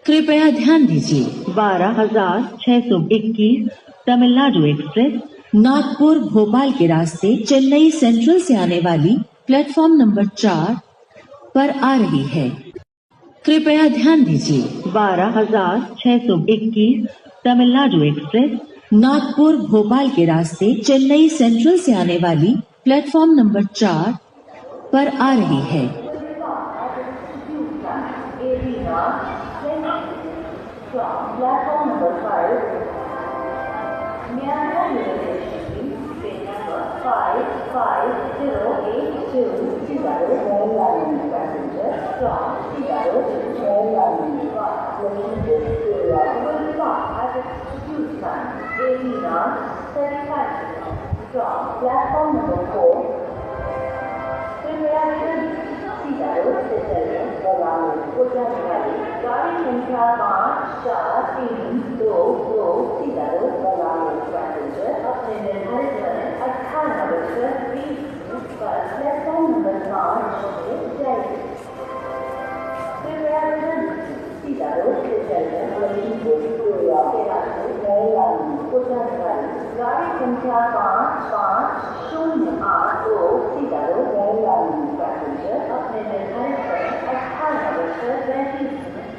कृपया ध्यान दीजिए 12,621 तमिलनाडु एक्सप्रेस नागपुर भोपाल के रास्ते चेन्नई सेंट्रल से आने वाली प्लेटफॉर्म नंबर 4 पर आ रही है। कृपया ध्यान दीजिए 12,621 तमिलनाडु एक्सप्रेस नागपुर भोपाल के रास्ते चेन्नई सेंट्रल से आने वाली प्लेटफॉर्म नंबर 4 पर आ रही है। Platform number 5, Myanmar University, train number 55082, Seattle, Maryland, passenger from Seattle to Maryland, located will stop at Institute time, 18:35 from platform number 4. Seattle, Switzerland, Bologna, Portugal, गाड़ी संख्या 5-4-3-2-2 Seattle, Bologna, passenger अपने निर्धारित समय 18:20 पर platform number 5 से जाएगी। कृपया Seattle, Switzerland, Bologna, Maryland, Portugal, गाड़ी संख्या 5-5-0-8-2 Seattle, Maryland, passenger अपने निर्धारित समय 18:35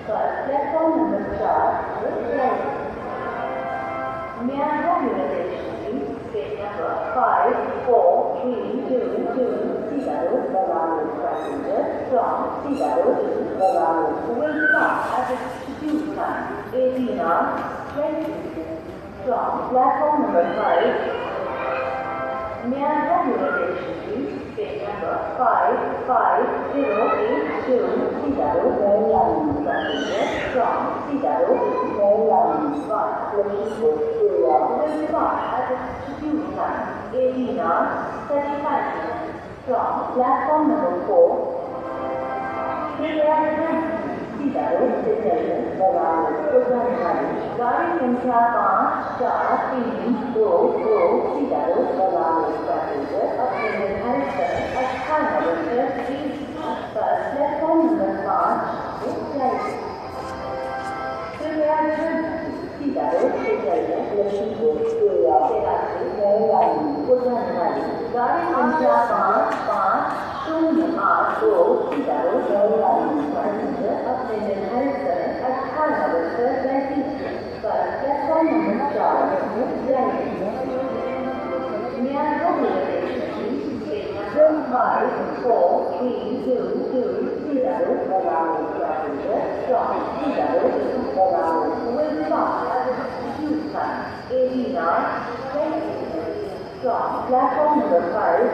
पर प्लेटफॉर्म नंबर 4 से जाएगी। Myanmar University, train number 54322, Seattle, Bologna, passenger from Seattle to Bologna will stop at Institute time, 18:20 from platform number 5. Myanmar University, train number 55082, Seattle, Maryland, passenger from Seattle to Maryland, located will stop at Institute time, 18:35 from platform number 4. Seattle, Switzerland, Bologna, Portugal, गाड़ी संख्या 5-4-3-2-2 Seattle, Bologna, passenger अपने निर्धारित समय 18:20 पर platform number 5 से जाएगी। कृपया Seattle, Switzerland, Maryland, Portugal, गाड़ी संख्या 5-5-0-8-2 Seattle, Maryland, passenger अपने निर्धारित समय 18:20 पर प्लेटफॉर्म नंबर 4 से जाएगी। Myanmar University, train number 54322, Seattle, Bologna, passenger from Seattle to Bologna will stop at Institute time, 18:20 from platform number 5.